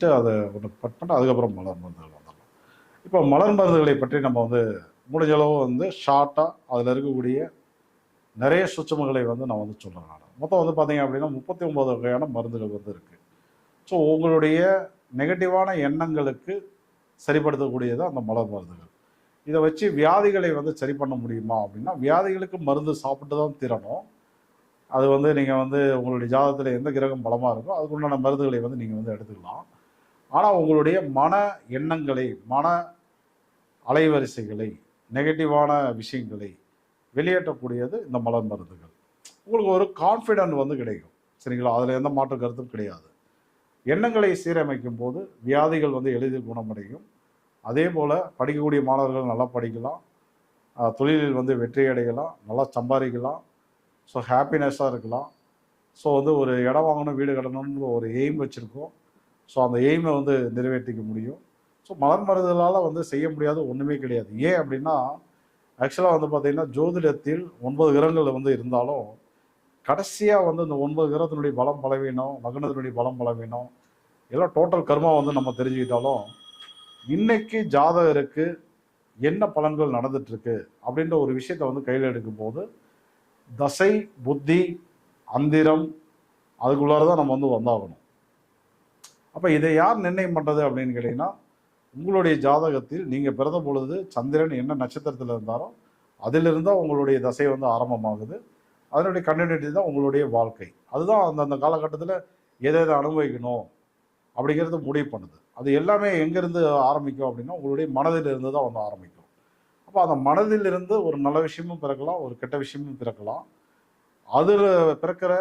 வச்சுட்டு அதை ஒன்று கட் பண்ணிட்டு அதுக்கப்புறம் மலர் மருந்துகள் வந்துடலாம். இப்போ மலர் மருந்துகளை பற்றி நம்ம வந்து முடிஞ்ச அளவு வந்து ஷார்ட்டாக அதில் இருக்கக்கூடிய நிறைய சூட்சுமங்களை வந்து நான் வந்து சொல்கிறேன். நான் மொத்தம் வந்து பார்த்தீங்க அப்படின்னா 39 வகையான மருந்துகள் வந்து இருக்குது. ஸோ உங்களுடைய நெகட்டிவான எண்ணங்களுக்கு சரிப்படுத்தக்கூடியது அந்த மலர் மருந்துகள். இதை வச்சு வியாதிகளை வந்து சரி பண்ண முடியுமா அப்படின்னா, வியாதிகளுக்கு மருந்து சாப்பிட்டு தான் தீரணும். அது வந்து நீங்கள் வந்து உங்களுடைய ஜாதகத்தில் எந்த கிரகம் பலமாக இருக்கோ அதுக்குண்டான மருந்துகளை வந்து நீங்கள் வந்து எடுத்துக்கலாம். ஆனால் உங்களுடைய மன எண்ணங்களை, மன அலைவரிசைகளை, நெகட்டிவான விஷயங்களை வெளியேற்றக்கூடியது இந்த மலர் மருந்துகள். உங்களுக்கு ஒரு கான்ஃபிடென்ட் வந்து கிடைக்கும். சரிங்களா? அதில் எந்த மாற்று கருத்தும் கிடையாது. எண்ணங்களை சீரமைக்கும் போது வியாதிகள் வந்து எளிதில் குணமடையும். அதே போல் படிக்கக்கூடிய மாணவர்கள் நல்லா படிக்கலாம், தொழிலில் வந்து வெற்றி அடையலாம், நல்லா சம்பாதிக்கலாம், ஸோ ஹாப்பினஸ்ஸாக இருக்கலாம். ஸோ வந்து ஒரு இடம் வாங்கணும், வீடு கட்டணும்னு ஒரு எய்ம் வச்சுருக்கோம். ஸோ அந்த எய்மை வந்து நிறைவேற்றிக்க முடியும். ஸோ மலர் மருந்துகளால் வந்து செய்ய முடியாத ஒன்றுமே கிடையாது. ஏன் அப்படின்னா, ஆக்சுவலாக வந்து பார்த்திங்கன்னா ஜோதிடத்தில் 9 கிரகங்கள் வந்து இருந்தாலும் கடைசியாக வந்து இந்த 9 கிரகத்தினுடைய பலம் பலவீனம், லக்னத்தினுடைய பலம் பலவீனம் எல்லாம் டோட்டல் கர்மா வந்து நம்ம தெரிஞ்சுக்கிட்டாலும் இன்னைக்கு ஜாதகருக்கு என்ன பலன்கள் நடந்துட்டுருக்கு அப்படின்ற ஒரு விஷயத்தை வந்து கையில் எடுக்கும்போது தசை, புத்தி, அந்திரம் அதுக்குள்ளார தான் நம்ம வந்து வந்தாகணும். அப்போ இதை யார் நிர்ணயம் பண்ணுறது அப்படின்னு கேட்டிங்கன்னா, உங்களுடைய ஜாதகத்தில் நீங்கள் பிறந்த பொழுது சந்திரன் என்ன நட்சத்திரத்தில் இருந்தாரோ அதிலிருந்தால் உங்களுடைய தசை வந்து ஆரம்பமாகுது. அதனுடைய கண்டினியூட்டி தான் உங்களுடைய வாழ்க்கை. அதுதான் அந்தந்த காலகட்டத்தில் எதை எதை அனுபவிக்கணும் அப்படிங்கிறது முடிவு பண்ணுது. அது எல்லாமே எங்கேருந்து ஆரம்பிக்கும் அப்படின்னா உங்களுடைய மனதிலிருந்து தான் வந்து ஆரம்பிக்கும். அப்போ அந்த மனதிலிருந்து ஒரு நல்ல விஷயமும் பிறக்கலாம், ஒரு கெட்ட விஷயமும் பிறக்கலாம். அதில் பிறக்கிற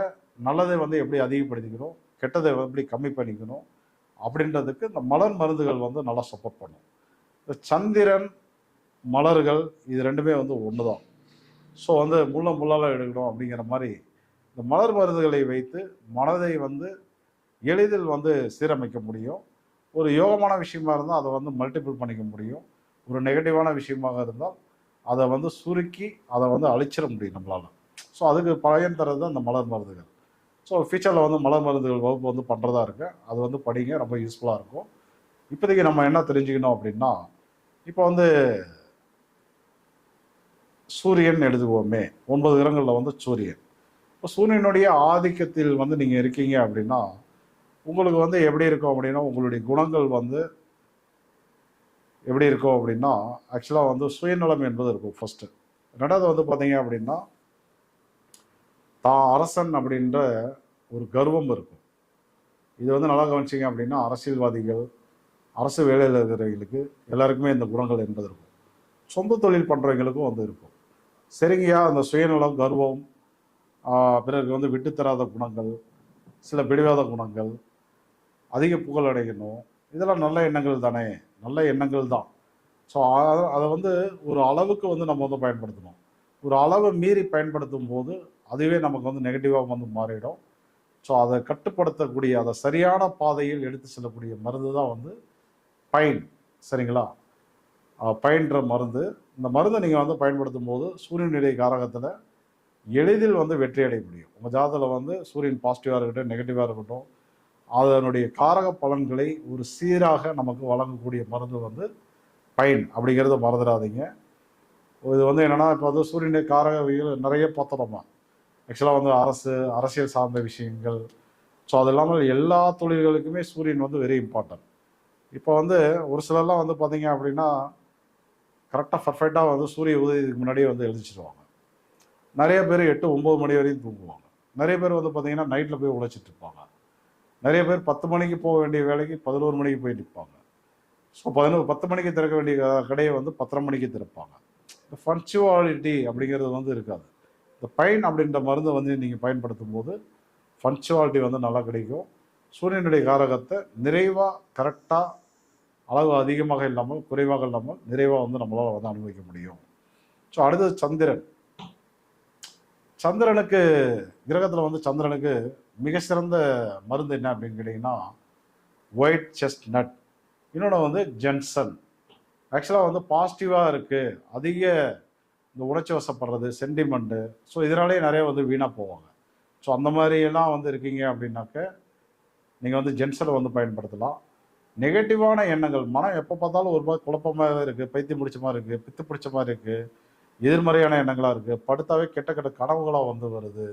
நல்லதை வந்து எப்படி அதிகப்படுத்திக்கணும், கெட்டதை எப்படி கம்மி பண்ணிக்கணும் அப்படின்றதுக்கு இந்த மலர் மருந்துகள் வந்து நல்லா சப்போர்ட் பண்ணும். இந்த சந்திரன், மலர்கள் இது ரெண்டுமே வந்து ஒன்று தான். ஸோ வந்து முள்ளால் எடுக்கணும் அப்படிங்கிற மாதிரி இந்த மலர் மருந்துகளை வைத்து மனதை வந்து எளிதில் வந்து சீரமைக்க முடியும். ஒரு யோகமான விஷயமா இருந்தால் அதை வந்து மல்டிபிள் பண்ணிக்க முடியும். ஒரு நெகட்டிவான விஷயமாக இருந்தால் அதை வந்து சுருக்கி அதை வந்து அழிச்சிட முடியும் நம்மளால். ஸோ அதுக்கு பயன் தர்றது தான் இந்த மலர் மருந்துகள். ஸோ ஃபியூச்சரில் வந்து மலர் மருந்துகள் வகுப்பு வந்து பண்ணுறதா இருக்கு. அது வந்து படிங்க, ரொம்ப யூஸ்ஃபுல்லாக இருக்கும். இப்போதைக்கு நம்ம என்ன தெரிஞ்சுக்கணும் அப்படின்னா, இப்போ வந்து சூரியன் எடுத்துக்குவோமே, 9 கிரகங்களில் வந்து சூரியன். இப்போ சூரியனுடைய ஆதிக்கத்தில் வந்து நீங்கள் இருக்கீங்க அப்படின்னா உங்களுக்கு வந்து எப்படி இருக்கும் அப்படின்னா, உங்களுடைய குணங்கள் வந்து எப்படி இருக்கும் அப்படின்னா, ஆக்சுவலாக வந்து சுயநலம் என்பது இருக்கும் ஃபர்ஸ்ட்டு. ரெண்டாவது வந்து பார்த்தீங்க அப்படின்னா, தான் அரசன் அப்படின்ற ஒரு கர்வம் இருக்கும். இது வந்து நல்லா கவனிச்சிங்க அப்படின்னா, அரசியல்வாதிகள், அரசு வேலையில் இருக்கிறவங்களுக்கு எல்லாருக்குமே இந்த குணங்கள் என்பது இருக்கும். சொந்த தொழில் பண்ணுறவங்களுக்கும் வந்து இருக்கும். சரிங்கய்யா, அந்த சுயநலம், கர்வம், பிறகு வந்து விட்டுத்தராத குணங்கள், சில பிடிவாத குணங்கள், அதிக புகழ் அடையணும், இதெல்லாம் நல்ல எண்ணங்கள் தானே, நல்ல எண்ணங்கள் தான். ஸோ அதை வந்து ஒரு அளவுக்கு வந்து நம்ம வந்து பயன்படுத்தணும். ஒரு அளவை மீறி பயன்படுத்தும் போது அதுவே நமக்கு வந்து நெகட்டிவாக வந்து மாறிடும். ஸோ அதை கட்டுப்படுத்தக்கூடிய, அதை சரியான பாதையில் எடுத்து செல்லக்கூடிய மருந்து தான் வந்து பைன். சரிங்களா? பைன்ற மருந்து. இந்த மருந்தை நீங்கள் வந்து பயன்படுத்தும் போது சூரியனுடைய காரகத்தில் எளிதில் வந்து வெற்றி அடைய முடியும். உங்கள் ஜாதகத்தில் வந்து சூரியன் பாசிட்டிவாக இருக்கட்டும், நெகட்டிவாக இருக்கட்டும், அதனுடைய காரக பலன்களை ஒரு சீராக நமக்கு வழங்கக்கூடிய மருந்து வந்து பைன் அப்படிங்கிறத மறந்துடாதீங்க. இது வந்து என்னென்னா, இப்போ வந்து சூரியனுடைய காரகவியல் நிறைய பார்த்தோம். ஆக்சுவலாக வந்து அரசியல் சார்ந்த விஷயங்கள், ஸோ அது இல்லாமல் எல்லா தொழில்களுக்குமே சூரியன் வந்து வெரி இம்பார்ட்டன்ட். இப்போ வந்து ஒரு சிலர்லாம் வந்து பார்த்தீங்க அப்படின்னா கரெக்டாக பர்ஃபெக்டாக வந்து சூரிய உதயத்துக்கு முன்னாடியே வந்து எழுதிச்சிருவாங்க. நிறைய பேர் 8, 9 மணி வரையும் தூங்குவாங்க. நிறைய பேர் வந்து பார்த்தீங்கன்னா நைட்டில் போய் உழைச்சிட்டு இருப்பாங்க. நிறைய பேர் 10 மணிக்கு போக வேண்டிய வேலைக்கு 11 மணிக்கு போய் நிற்பாங்க. ஸோ 10 மணிக்கு திறக்க வேண்டிய கடையை வந்து 10:30 மணிக்கு திறப்பாங்க. இந்த பங்க்சுவாலிட்டி அப்படிங்கிறது வந்து இருக்காது. இந்த பைன் அப்படின்ற மருந்தை வந்து நீங்கள் பயன்படுத்தும் போது பங்க்சுவாலிட்டி வந்து நல்லா கிடைக்கும். சூரியனுடைய காரகத்தை நிறைவாக, கரெக்டாக, அளவு அதிகமாக இல்லாமல், குறைவாக இல்லாமல், நிறைவாக வந்து நம்மளால் வந்து அனுபவிக்க முடியும். ஸோ அடுத்தது சந்திரன். சந்திரனுக்கு, கிரகத்தில் வந்து சந்திரனுக்கு மிக சிறந்த மருந்து என்ன அப்படின்னு கேட்டிங்கன்னா, ஒயிட் செஸ்ட்நட். இன்னொன்று வந்து ஜென்சன். ஆக்சுவலாக வந்து பாசிட்டிவாக இருக்குது, அதிக இந்த உணர்ச்சி வசப்படுறது, சென்டிமெண்ட்டு, ஸோ இதனாலேயே நிறைய வந்து வீணாக போவாங்க. ஸோ அந்த மாதிரியெல்லாம் வந்து இருக்கீங்க அப்படின்னாக்க நீங்கள் வந்து ஜென்சனை வந்து பயன்படுத்தலாம். நெகட்டிவான எண்ணங்கள், மனம் எப்போ பார்த்தாலும் ஒரு மாதிரி குழப்பமாகவே இருக்குது, பைத்தியம் பிடிச்ச மாதிரி இருக்குது, பித்து பிடிச்ச மாதிரி இருக்குது, எதிர்மறையான எண்ணங்களாக இருக்குது, படுத்தாவே கெட்ட கெட்ட கனவுகளாக வந்து வருது,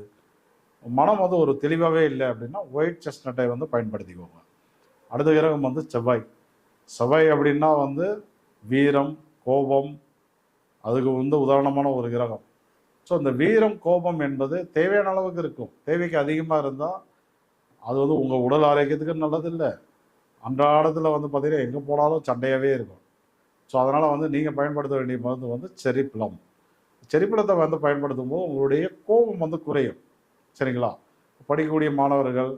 மனம் வந்து ஒரு தெளிவாகவே இல்லை அப்படின்னா ஒயிட் செஸ்னட்டை வந்து பயன்படுத்திக்கோங்க. அடுத்த கிரகம் வந்து செவ்வாய். செவ்வாய் அப்படின்னா வந்து வீரம், கோபம், அதுக்கு வந்து உதாரணமான ஒரு கிரகம். ஸோ இந்த வீரம், கோபம் என்பது தேவையான அளவுக்கு இருக்கும். தேவைக்கு அதிகமாக இருந்தால் அது வந்து உங்கள் உடல் ஆரோக்கியத்துக்கு நல்லது இல்லை. அன்றாடத்தில் வந்து பார்த்தீங்கன்னா எங்கே போனாலும் சண்டையாகவே இருக்கும். ஸோ அதனால் வந்து நீங்கள் பயன்படுத்த வேண்டிய மருந்து வந்து செர்ரி ப்ளம். செர்ரி ப்ளத்தை வந்து பயன்படுத்தும் போது உங்களுடைய கோபம் வந்து குறையும். சரிங்களா? படிக்கக்கூடிய மாணவர்கள்,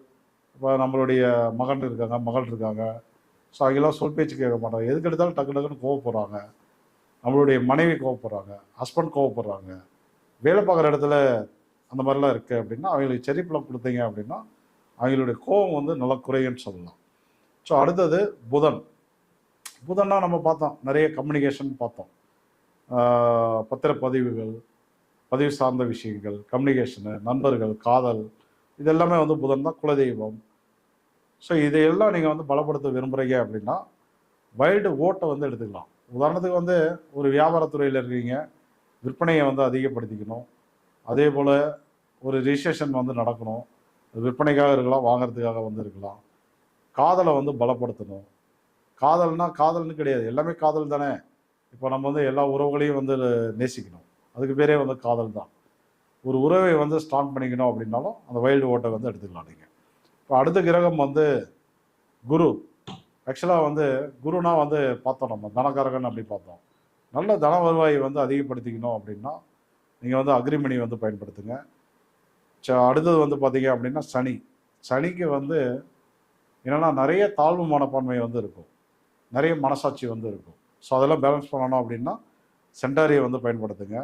இப்போ நம்மளுடைய மகன் இருக்காங்க, மகள் இருக்காங்க. ஸோ அவங்கெல்லாம் சொல் பேச்சு கேட்க மாட்டாங்க. எதுக்கு எடுத்தாலும் டக்கு டக்குன்னு கோவப்படுறாங்க. நம்மளுடைய மனைவி கோவப்படுறாங்க, ஹஸ்பண்ட் கோவப்படுறாங்க. வேலை பார்க்குற இடத்துல அந்த மாதிரிலாம் இருக்குது அப்படின்னா அவங்களுக்கு செர்ரி ப்ளம் கொடுத்தீங்க அப்படின்னா அவங்களுடைய கோபம் வந்து நல்லா குறையுன்னு சொல்லலாம். ஸோ அடுத்தது புதன். புதன்னா நம்ம பார்த்தோம், நிறைய கம்யூனிகேஷன் பார்த்தோம். பத்திரப்பதிவுகள், பதிவு சார்ந்த விஷயங்கள், கம்யூனிகேஷனு, நண்பர்கள், காதல், இதெல்லாமே வந்து புதன் தான் குலதெய்வம். ஸோ இதையெல்லாம் நீங்கள் வந்து பலப்படுத்த விரும்புகிறீங்க அப்படின்னா வைல்டு ஓட்டை வந்து எடுத்துக்கலாம். உதாரணத்துக்கு வந்து ஒரு வியாபாரத்துறையில் இருக்கீங்க, விற்பனையை வந்து அதிகப்படுத்திக்கணும். அதே போல் ஒரு ரிஜிஸ்ட்ரேஷன் வந்து நடக்கணும். விற்பனைக்காக இருக்கலாம், வாங்கிறதுக்காக வந்து இருக்கலாம். காதலை வந்து பலப்படுத்தணும். காதல்னா காதல்னு கிடையாது, எல்லாமே காதல் தானே. இப்போ நம்ம வந்து எல்லா உறவுகளையும் வந்து நேசிக்கணும், அதுக்கு பேரே வந்து காதல் தான். ஒரு உறவை வந்து ஸ்ட்ராங் பண்ணிக்கணும் அப்படின்னாலும் அந்த வைல்டு ஓட்டை வந்து எடுத்துக்கலாம் நீங்கள். இப்போ அடுத்த கிரகம் வந்து குரு. ஆக்சுவலாக வந்து குருனா வந்து பார்த்தோம், நம்ம தனகாரகன் அப்படி பார்த்தோம். நல்ல தன வருவாயை வந்து அதிகப்படுத்திக்கணும் அப்படின்னா நீங்கள் வந்து அக்ரிமணி வந்து பயன்படுத்துங்க. அடுத்தது வந்து பார்த்தீங்க அப்படின்னா சனி. சனிக்கு வந்து என்னென்னா நிறைய தாழ்வு மனப்பான்மை வந்து இருக்கும், நிறைய மனசாட்சி வந்து இருக்கும். ஸோ அதெல்லாம் பேலன்ஸ் பண்ணணும் அப்படின்னா சென்டாரியை வந்து பயன்படுத்துங்க.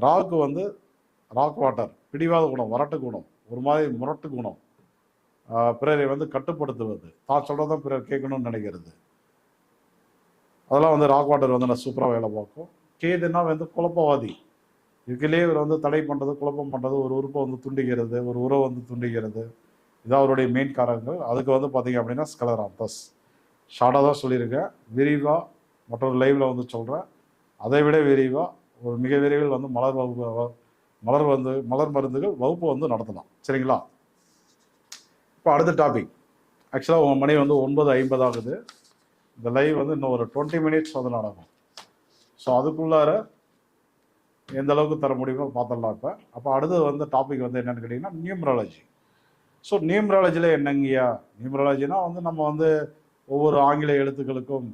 ராக்கு வந்து ராக் வாட்டர், பிடிவாத குணம், வரட்டு குணம், ஒரு மாதிரி முரட்டு குணம், பிறரை வந்து கட்டுப்படுத்துவது, தான் சொல்கிறதான் பிறர் கேட்கணும்னு நினைக்கிறது, அதெல்லாம் வந்து ராக் வாட்டர் வந்து நான் சூப்பராக வேலை பார்க்கும். கேதுன்னா வந்து குழப்பவாதி. இதுக்குள்ளேயே இவர் வந்து தடை பண்ணுறது, குழப்பம் பண்ணுறது, ஒரு உறுப்பை வந்து துண்டிக்கிறது, ஒரு உறவை வந்து துண்டிக்கிறது, இதான் அவருடைய மெயின் காரணங்கள். அதுக்கு வந்து பார்த்தீங்க அப்படின்னா ஸ்கலராந்தஸ். ஷார்ட்டாக தான் சொல்லியிருக்கேன், விரிவாக மற்றொரு லைவில் வந்து சொல்கிறேன். அதை விட விரிவாக ஒரு மிக விரைவில் வந்து மலர் மருந்துகள் வகுப்பு வந்து நடத்தலாம். சரிங்களா? இப்போ அடுத்த டாபிக். ஆக்சுவலாக உங்கள் மணி வந்து 9:50 ஆகுது. இந்த லைவ் வந்து இன்னும் ஒரு 20 மினிட்ஸ் வந்து நடக்கும். ஸோ அதுக்குள்ளார எந்த அளவுக்கு தர முடியுமோ பார்த்துடலாம். அப்போ அடுத்தது வந்து டாபிக் வந்து என்னென்னு கேட்டிங்கன்னா நியூமராலஜி. ஸோ நியூமராலஜியில் என்னங்கய்யா? நியூமராலஜினா வந்து நம்ம வந்து ஒவ்வொரு ஆங்கில எழுத்துக்களுக்கும்